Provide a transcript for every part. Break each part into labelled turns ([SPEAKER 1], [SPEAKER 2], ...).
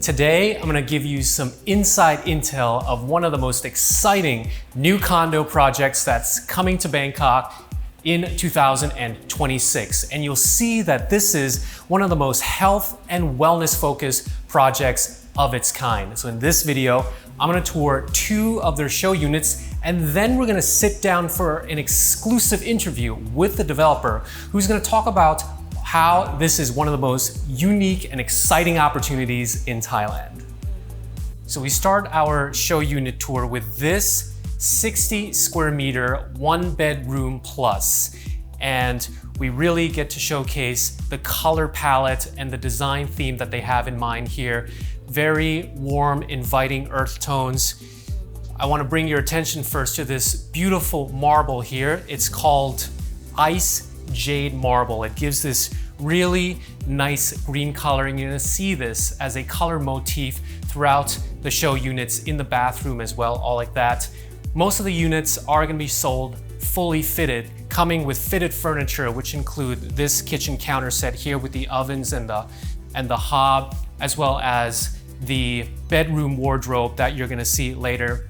[SPEAKER 1] Today, I'm gonna give you some inside intel of one of the most exciting new condo projects that's coming to Bangkok in 2026. And you'll see that this is one of the most health and wellness focused projects of its kind. So in this video, I'm gonna tour 2 of their show units, and then we're gonna sit down for an exclusive interview with the developer who's gonna talk about how this is one of the most unique and exciting opportunities in Thailand. So we start our show unit tour with this 60 square meter, 1-bedroom plus. And we really get to showcase the color palette and the design theme that they have in mind here. Very warm, inviting earth tones. I want to bring your attention first to this beautiful marble here. It's called Ice Jade Marble. It gives this really nice green color, and you're gonna see this as a color motif throughout the show units, in the bathroom as well, all like that. Most of the units are gonna be sold fully fitted, coming with fitted furniture, which include this kitchen counter set here with the ovens and the hob, as well as the bedroom wardrobe that you're gonna see later.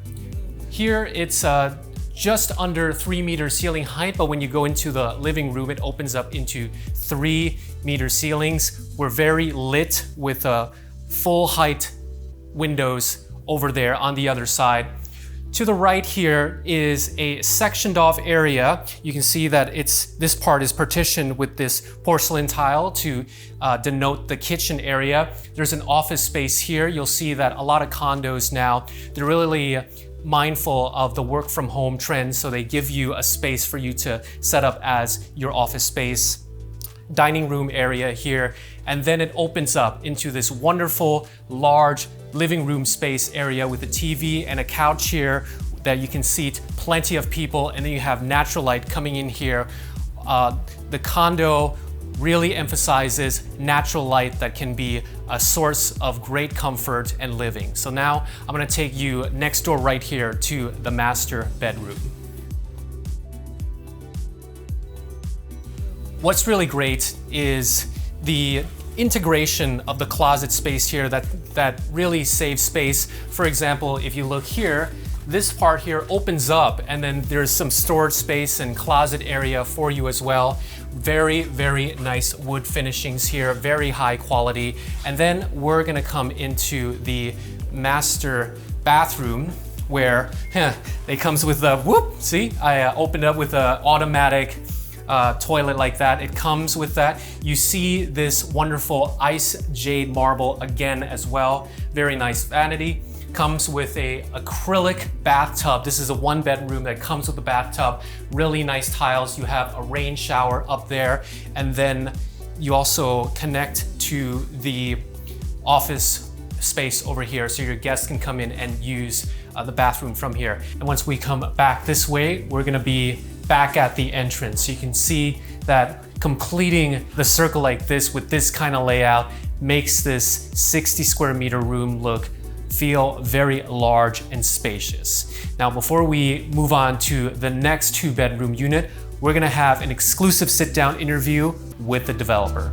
[SPEAKER 1] Here it's just under 3-meter ceiling height, but when you go into the living room, it opens up into 3-meter ceilings. We're very lit with full height windows over there on the other side. To the right here is a sectioned off area. You can see that this part is partitioned with this porcelain tile to denote the kitchen area. There's an office space here. You'll see that a lot of condos now, they're really mindful of the work from home trend, so they give you a space for you to set up as your office space. Dining room area here, and then it opens up into this wonderful large living room space area with a TV and a couch here that you can seat plenty of people, and then you have natural light coming in here. The condo really emphasizes natural light that can be a source of great comfort and living. So now I'm gonna take you next door right here to the master bedroom. What's really great is the integration of the closet space here that really saves space. For example, if you look here, this part here opens up, and then there's some storage space and closet area for you as well. Very, very nice wood finishings here, very high quality. And then we're gonna come into the master bathroom, where it comes with a see, I opened up with an automatic toilet like that. It comes with that. You see this wonderful ice jade marble again as well. Very nice vanity. Comes with a acrylic bathtub. This is a 1-bedroom that comes with a bathtub. Really nice tiles. You have a rain shower up there, and then you also connect to the office space over here, so your guests can come in and use the bathroom from here. And once we come back this way, we're gonna be back at the entrance. You can see that completing the circle like this with this kind of layout makes this 60 square meter room feel very large and spacious. Now, before we move on to the next 2-bedroom unit, we're gonna have an exclusive sit-down interview with the developer.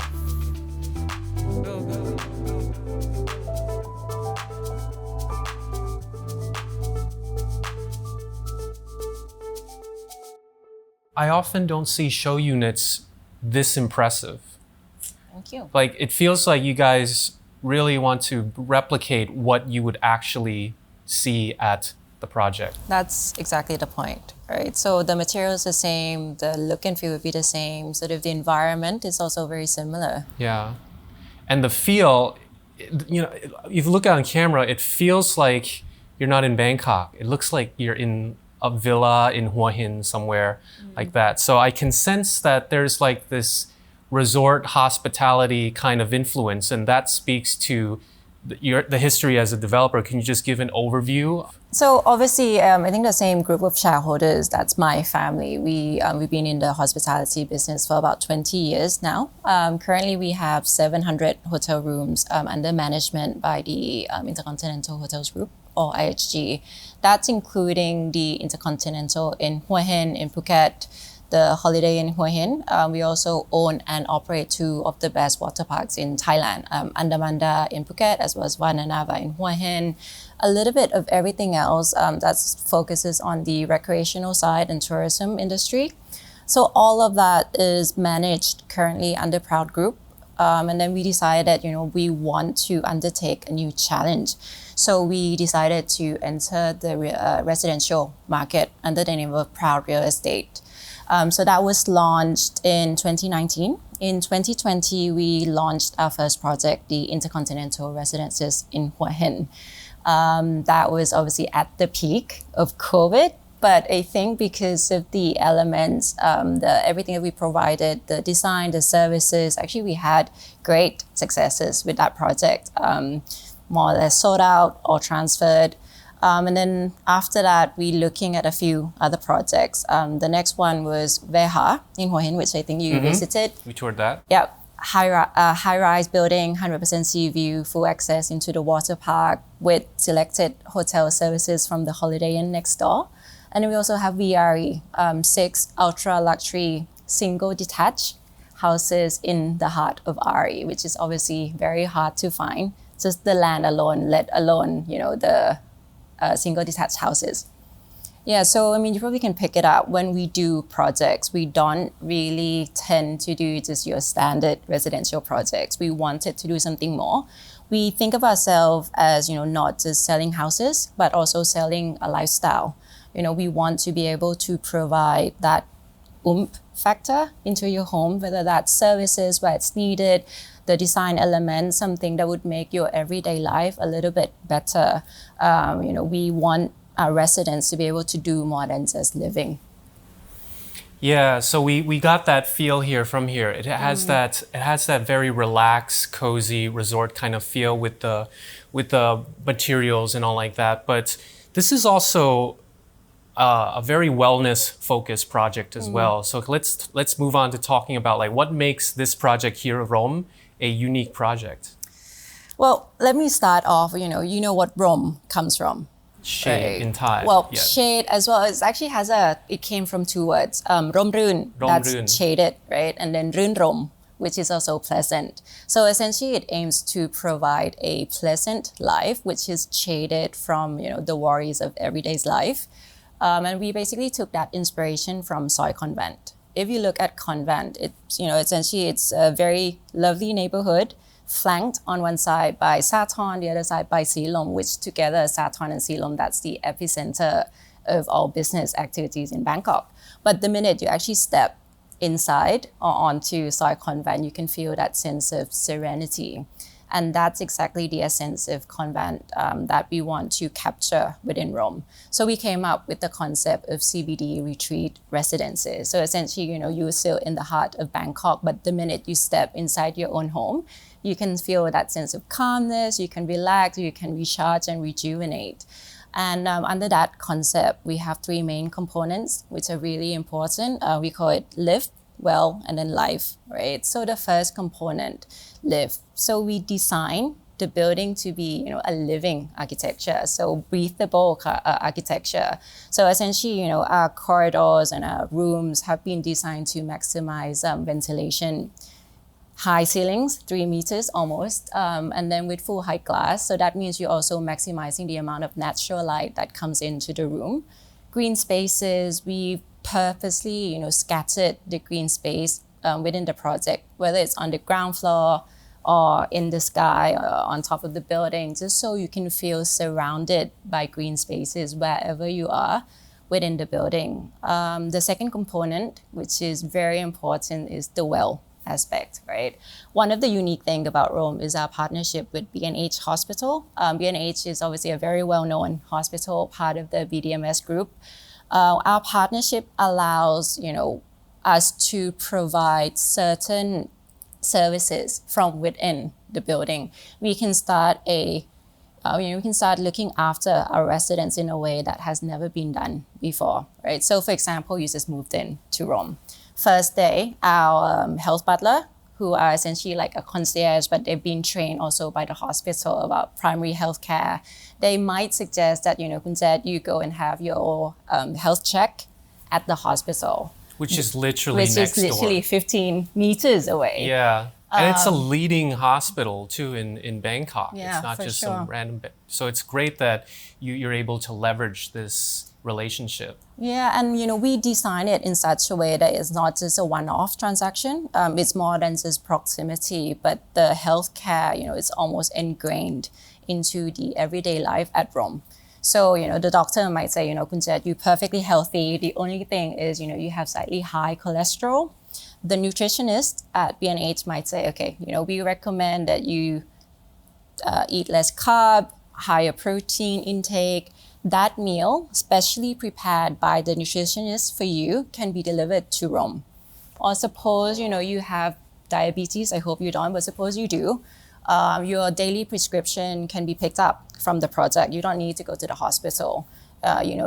[SPEAKER 1] I often don't see show units this impressive.
[SPEAKER 2] Thank you.
[SPEAKER 1] Like, it feels like you guys really want to replicate what you would actually see at the project.
[SPEAKER 2] That's exactly the point, right? So the material is the same, the look and feel would be the same, sort of the environment is also very similar.
[SPEAKER 1] Yeah. And the feel, if you look on camera, it feels like you're not in Bangkok. It looks like you're in a villa in Hua Hin somewhere like that. So I can sense that there's like this resort hospitality kind of influence, and that speaks to the history as a developer. Can you just give an overview?
[SPEAKER 2] So obviously, I think the same group of shareholders, that's my family. We've been in the hospitality business for about 20 years now. Currently, we have 700 hotel rooms under management by the Intercontinental Hotels Group, or IHG. That's including the Intercontinental in Hua Hin, in Phuket, the Holiday Inn Hua Hin. We also own and operate two of the best water parks in Thailand, Andamanda in Phuket as well as Vananava in Hua Hin. A little bit of everything else that focuses on the recreational side and tourism industry. So all of that is managed currently under Proud Group. And then we decided, we want to undertake a new challenge. So we decided to enter the residential market under the name of Proud Real Estate. So that was launched in 2019. In 2020, we launched our first project, the Intercontinental Residences in Hua Hin. That was obviously at the peak of COVID. But I think because of the elements, everything that we provided, the design, the services, actually we had great successes with that project. More or less sold out or transferred. And then after that, we're looking at a few other projects. The next one was Veha in Hua Hin, which I think you visited.
[SPEAKER 1] We toured that.
[SPEAKER 2] Yeah, high-rise building, 100% sea view, full access into the water park with selected hotel services from the Holiday Inn next door. And then we also have VRE, 6 ultra-luxury single detached houses in the heart of RE, which is obviously very hard to find. Just the land alone, let alone, the single detached houses. Yeah, so you probably can pick it up. When we do projects, we don't really tend to do just your standard residential projects. We wanted to do something more. We think of ourselves as, not just selling houses, but also selling a lifestyle. We want to be able to provide that oomph factor into your home, whether that's services where it's needed, the design element, something that would make your everyday life a little bit better. We want our residents to be able to do more than just living.
[SPEAKER 1] Yeah, so we got that feel from here. It has that very relaxed, cozy resort kind of feel with the materials and all like that. But this is also a very wellness-focused project as well. So let's move on to talking about what makes this project here at Romm a unique project.
[SPEAKER 2] Well, let me start off. You know what Romm comes from.
[SPEAKER 1] Shade in Thai.
[SPEAKER 2] Well, yes. Shade as well. It came from two words. Rom Run, that's shaded, right? And then Run Rom, which is also pleasant. So essentially it aims to provide a pleasant life, which is shaded from, the worries of everyday's life. And we basically took that inspiration from Soi Convent. If you look at Convent, essentially it's a very lovely neighborhood, flanked on one side by Sathorn, the other side by Silom, which together, Sathorn and Silom, that's the epicenter of all business activities in Bangkok. But the minute you actually step inside or onto Soi Convent, you can feel that sense of serenity. And that's exactly the essence of Convent that we want to capture within Romm. So we came up with the concept of CBD retreat residences. So essentially, you're still in the heart of Bangkok, but the minute you step inside your own home, you can feel that sense of calmness, you can relax, you can recharge and rejuvenate. And under that concept, we have 3 main components, which are really important. We call it live, well, and then life, right? So the first component, live. So we design the building to be, a living architecture, so breathable architecture. So essentially, our corridors and our rooms have been designed to maximize ventilation. High ceilings, 3 meters almost, and then with full height glass. So that means you're also maximizing the amount of natural light that comes into the room. Green spaces, we purposely, scattered the green space within the project, whether it's on the ground floor or in the sky or on top of the building, just so you can feel surrounded by green spaces wherever you are within the building. The second component, which is very important, is the well aspect, right? One of the unique things about Romm is our partnership with B&H Hospital. B&H is obviously a very well-known hospital, part of the BDMS group. Our partnership allows, us to provide certain services from within the building. We can start looking after our residents in a way that has never been done before, right? So for example, you just moved in to Romm. First day, our health butler, who are essentially like a concierge, but they've been trained also by the hospital about primary health care. They might suggest that, Kun Zed, you go and have your health check at the hospital.
[SPEAKER 1] which is literally
[SPEAKER 2] which
[SPEAKER 1] next
[SPEAKER 2] is literally
[SPEAKER 1] door.
[SPEAKER 2] 15 meters away.
[SPEAKER 1] Yeah. And it's a leading hospital too in Bangkok.
[SPEAKER 2] Yeah,
[SPEAKER 1] it's not
[SPEAKER 2] for
[SPEAKER 1] just
[SPEAKER 2] sure.
[SPEAKER 1] some random bit. So it's great that you're able to leverage this relationship.
[SPEAKER 2] Yeah, and we design it in such a way that it's not just a one-off transaction. It's more than just proximity, but the healthcare, it's almost ingrained into the everyday life at Romm. So, the doctor might say, Kunjet, you're perfectly healthy. The only thing is, you have slightly high cholesterol. The nutritionist at B&H might say, okay, we recommend that you eat less carb, higher protein intake. That meal, specially prepared by the nutritionist for you, can be delivered to Romm. Or suppose, you have diabetes, I hope you don't, but suppose you do, your daily prescription can be picked up from the project. You don't need to go to the hospital.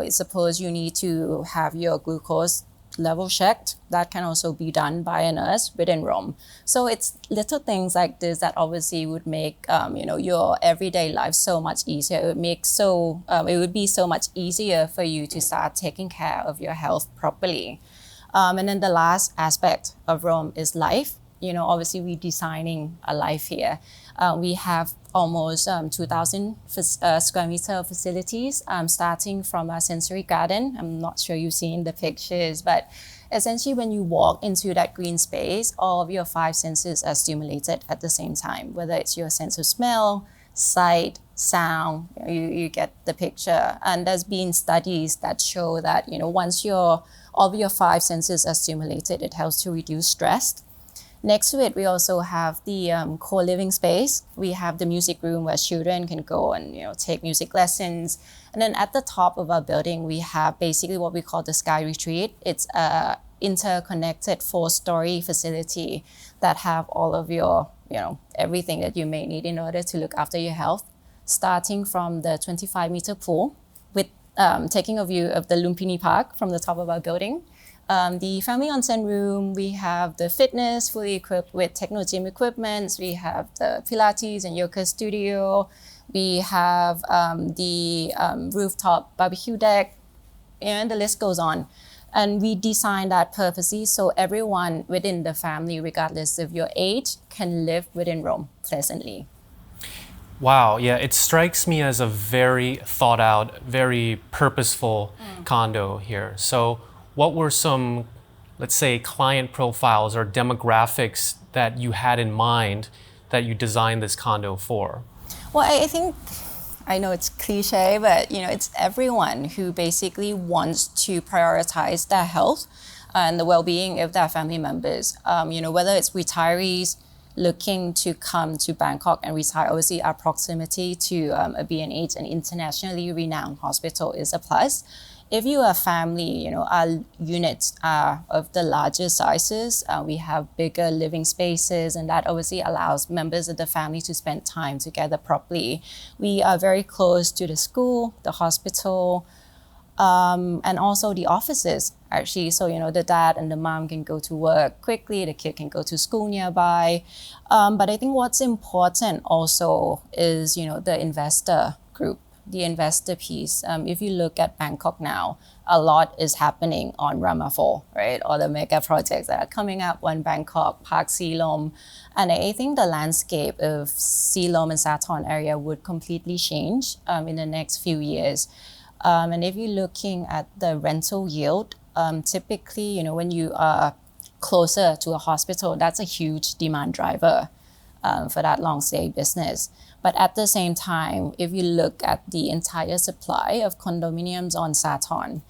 [SPEAKER 2] Suppose you need to have your glucose level checked. That can also be done by a nurse within Romm. So it's little things like this that obviously would make your everyday life so much easier. It would be so much easier for you to start taking care of your health properly. And then the last aspect of Romm is life. Obviously we're designing a life here. We have almost 2,000 square meter facilities, starting from a sensory garden. I'm not sure you've seen the pictures, but essentially when you walk into that green space, all of your 5 senses are stimulated at the same time, whether it's your sense of smell, sight, sound, you get the picture. And there's been studies that show that, once all of your 5 senses are stimulated, it helps to reduce stress. Next to it, we also have the co-living space. We have the music room where children can go and take music lessons. And then at the top of our building, we have basically what we call the Sky Retreat. It's a interconnected 4-story facility that have all of your, everything that you may need in order to look after your health, starting from the 25-meter pool with taking a view of the Lumpini Park from the top of our building. The family onsen room, we have the fitness fully equipped with techno gym equipment. We have the Pilates and yoga studio. We have the rooftop barbecue deck, and the list goes on. And we designed that purposely so everyone within the family, regardless of your age, can live within Romm pleasantly.
[SPEAKER 1] Wow, yeah, it strikes me as a very thought out, very purposeful condo here. So what were some, let's say, client profiles or demographics that you had in mind that you designed this condo for?
[SPEAKER 2] Well, I think, I know it's cliche, but it's everyone who basically wants to prioritize their health and the well-being of their family members. Whether it's retirees looking to come to Bangkok and retire, obviously our proximity to a B&H, an internationally renowned hospital, is a plus. If you are a family, our units are of the larger sizes. We have bigger living spaces, and that obviously allows members of the family to spend time together properly. We are very close to the school, the hospital, and also the offices, actually. So, the dad and the mom can go to work quickly, the kid can go to school nearby. But I think what's important also is, the investor group. The investor piece. If you look at Bangkok now, a lot is happening on Rama 4, right? All the mega projects that are coming up on Bangkok, Park Silom. And I think the landscape of Silom and Sathorn area would completely change in the next few years. And if you're looking at the rental yield, typically, when you are closer to a hospital, that's a huge demand driver for that long stay business. But at the same time, if you look at the entire supply of condominiums on Sathorn,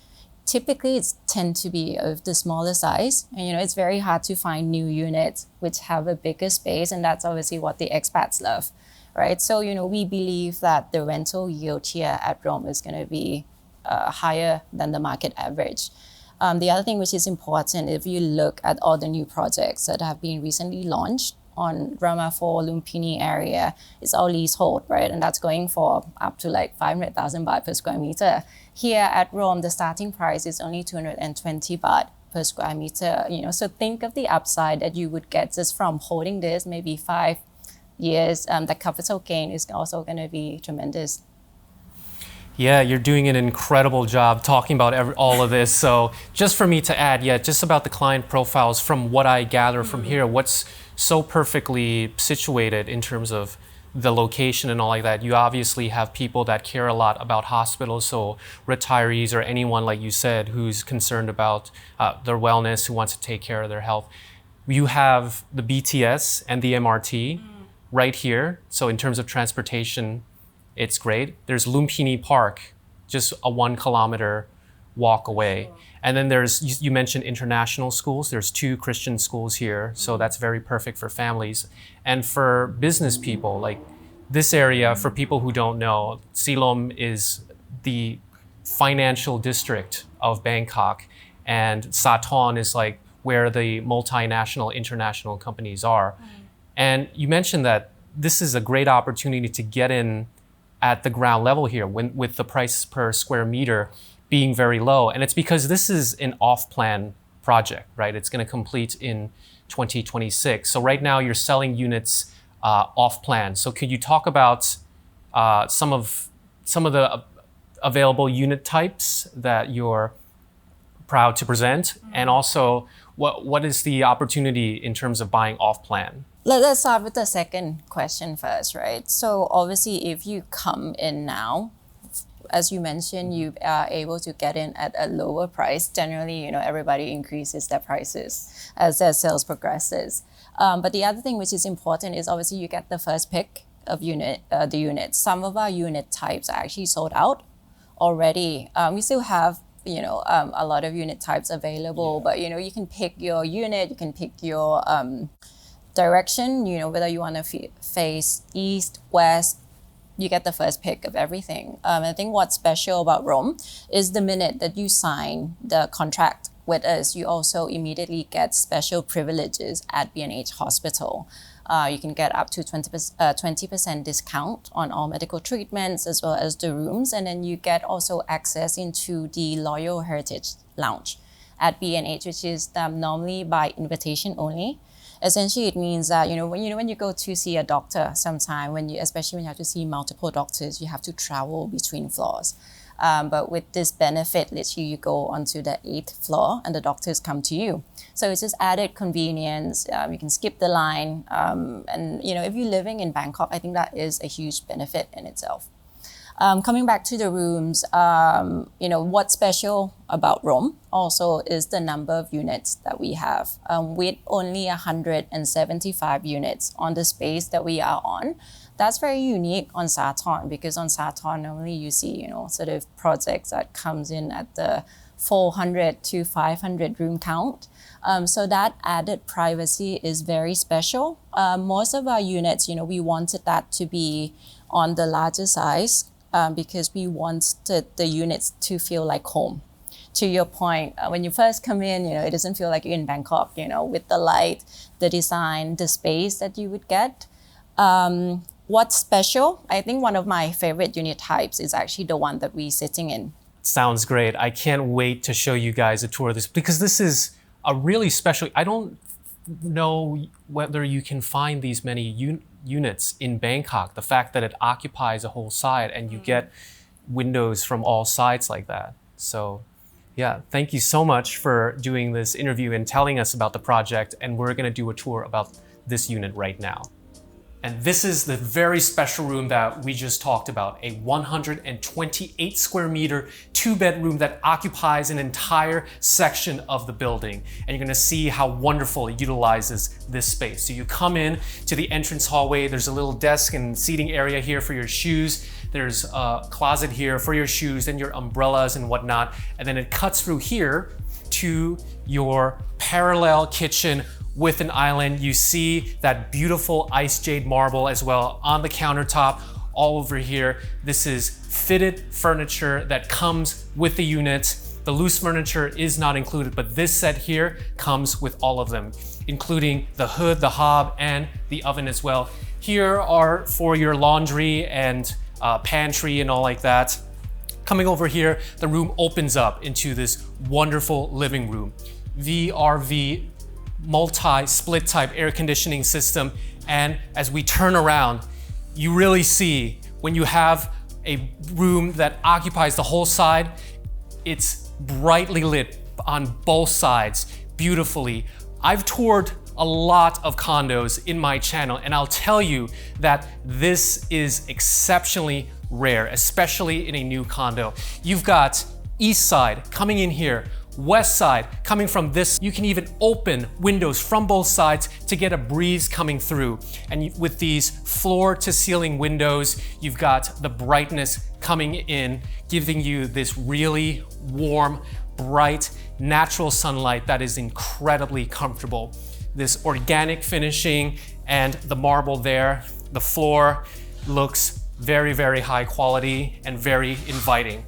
[SPEAKER 2] typically it tend to be of the smaller size. And it's very hard to find new units which have a bigger space, and that's obviously what the expats love, right? So, we believe that the rental yield here at Romm is going to be higher than the market average. The other thing which is important, if you look at all the new projects that have been recently launched on Rama 4 Lumpini area, it's all leasehold, right? And that's going for up to like 500,000 baht per square meter. Here at Romm, the starting price is only 220 baht per square meter. So think of the upside that you would get just from holding this maybe 5 years. The capital gain is also going to be tremendous.
[SPEAKER 1] Yeah, you're doing an incredible job talking about all of this. So just for me to add, yeah, just about the client profiles, from what I gather from here, what's so perfectly situated in terms of the location and all like that. You obviously have people that care a lot about hospitals, so retirees or anyone, like you said, who's concerned about their wellness, who wants to take care of their health. You have the BTS and the MRT right here. So in terms of transportation, it's great. There's Lumpini Park, just a 1 kilometer walk away. Sure. And then there's, you mentioned international schools. There's 2 Christian schools here. So that's very perfect for families. And for business people, like this area, for people who don't know, Silom is the financial district of Bangkok. And Sathorn is like where the multinational, international companies are. And you mentioned that this is a great opportunity to get in at the ground level here with the price per square meter being very low. And it's because this is an off-plan project, right? It's going to complete in 2026. So right now you're selling units off-plan. So could you talk about some of the available unit types that you're proud to present? And also, what is the opportunity in terms of buying off-plan?
[SPEAKER 2] Let's start with the second question first, right? So obviously, if you come in now, as you mentioned, you are able to get in at a lower price. Generally, everybody increases their prices as their sales progresses. But the other thing which is important is obviously you get the first pick of the units. Some of our unit types are actually sold out already. We still have a lot of unit types available, but you can pick your unit, you can pick your direction, whether you want to face east, west, you get the first pick of everything. I think what's special about Romm is the minute that you sign the contract with us, you also immediately get special privileges at B&H Hospital. You can get up to 20% discount on all medical treatments as well as the rooms. And then you get also access into the Loyal Heritage Lounge at B&H, which is normally by invitation only. Essentially, it means that when you go to see a doctor, sometime especially when you have to see multiple doctors, you have to travel between floors. But with this benefit, literally you go onto the 8th floor and the doctors come to you. So it's just added convenience. You can skip the line. And if you're living in Bangkok, I think that is a huge benefit in itself. Coming back to the rooms, what's special about Romm also is the number of units that we have. With only 175 units on the space that we are on, that's very unique on Sathorn, because on Sathorn normally you see sort of projects that comes in at the 400 to 500 room count. So that added privacy is very special. Most of our units, we wanted that to be on the larger size because we wanted the units to feel like home. To your point, when you first come in, it doesn't feel like you're in Bangkok, with the light, the design, the space that you would get. What's special? I think one of my favorite unit types is actually the one that we're sitting in.
[SPEAKER 1] Sounds great. I can't wait to show you guys a tour of this, because this is a really special, I don't know whether you can find these many units in Bangkok. The fact that it occupies a whole side and you get windows from all sides like that. So yeah, thank you so much for doing this interview and telling us about the project. And we're gonna do a tour about this unit right now. And this is the very special room that we just talked about, a 128 square meter 2-bedroom that occupies an entire section of the building. And you're gonna see how wonderful it utilizes this space. So you come in to the entrance hallway, there's a little desk and seating area here for your shoes. There's a closet here for your shoes and your umbrellas and whatnot. And then it cuts through here to your parallel kitchen with an island. You see that beautiful ice jade marble as well on the countertop all over here. This is fitted furniture that comes with the unit. The loose furniture is not included, but this set here comes with all of them, including the hood, the hob, and the oven as well. Here are for your laundry and pantry and all like that. Coming over here, the room opens up into this wonderful living room. VRV multi-split type air conditioning system. And as we turn around, you really see when you have a room that occupies the whole side. It's brightly lit on both sides, beautifully. I've toured a lot of condos in my channel, and I'll tell you that this is exceptionally rare, especially in a new condo. You've got east side coming in here, west side coming from this. You can even open windows from both sides to get a breeze coming through. And with these floor to ceiling windows, you've got the brightness coming in, giving you this really warm, bright, natural sunlight that is incredibly comfortable. This organic finishing and the marble there, the floor looks very, very high quality and very inviting.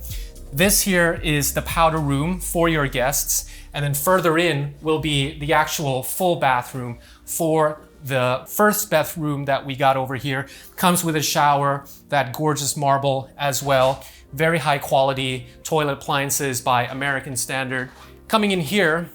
[SPEAKER 1] This here is the powder room for your guests, and then further in will be the actual full bathroom for the first bathroom that we got over here. Comes with a shower, that gorgeous marble as well. Very high quality toilet appliances by American standard. Coming in here,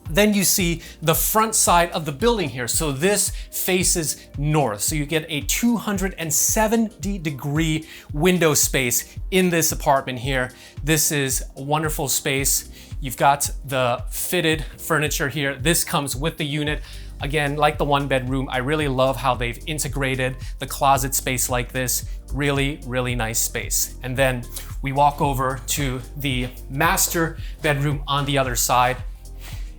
[SPEAKER 1] then you see the front side of the building here. So this faces north. So you get a 270-degree window space in this apartment here. This is a wonderful space. You've got the fitted furniture here. This comes with the unit. Again, like the one bedroom, I really love how they've integrated the closet space like this. Really, really nice space. And then we walk over to the master bedroom on the other side.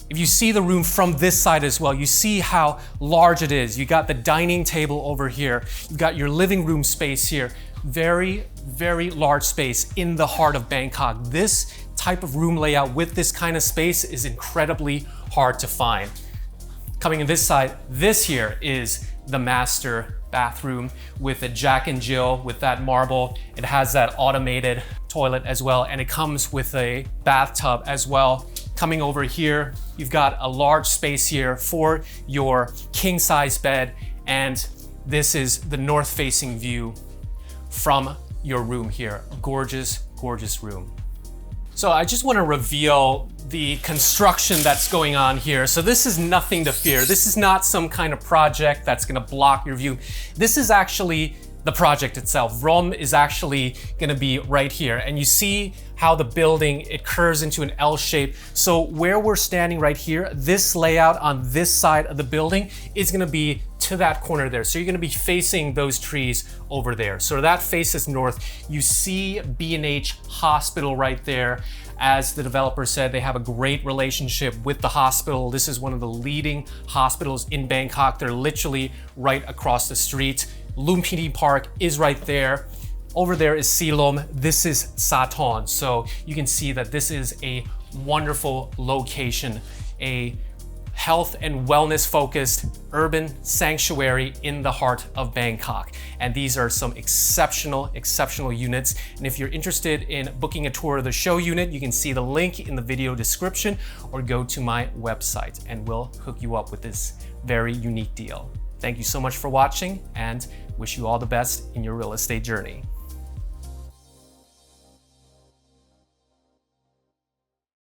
[SPEAKER 1] If you see the room from this side as well, you see how large it is. You got the dining table over here. You've got your living room space here. Very, very large space in the heart of Bangkok. This type of room layout with this kind of space is incredibly hard to find. Coming in this side, this here is the master bathroom with a Jack and Jill with that marble. It has that automated toilet as well, and it comes with a bathtub as well. Coming over here, you've got a large space here for your king size bed, and this is the north facing view from your room here. Gorgeous, gorgeous room. So I just want to reveal the construction that's going on here. So this is nothing to fear. This is not some kind of project that's going to block your view. This is actually the project itself. Romm is actually going to be right here, and you see how the building, it curves into an L shape. So where we're standing right here, this layout on this side of the building is going to be to that corner there. So you're going to be facing those trees over there. So that faces north. You see B&H Hospital right there. As the developer said, they have a great relationship with the hospital. This is one of the leading hospitals in Bangkok. They're literally right across the street. Lumpini Park is right there. Over there is Silom. This is Sathorn. So you can see that this is a wonderful location, a health and wellness focused urban sanctuary in the heart of Bangkok. And these are some exceptional units. And if you're interested in booking a tour of the show unit, you can see the link in the video description or go to my website and we'll hook you up with this very unique deal. Thank you so much for watching and wish you all the best in your real estate journey.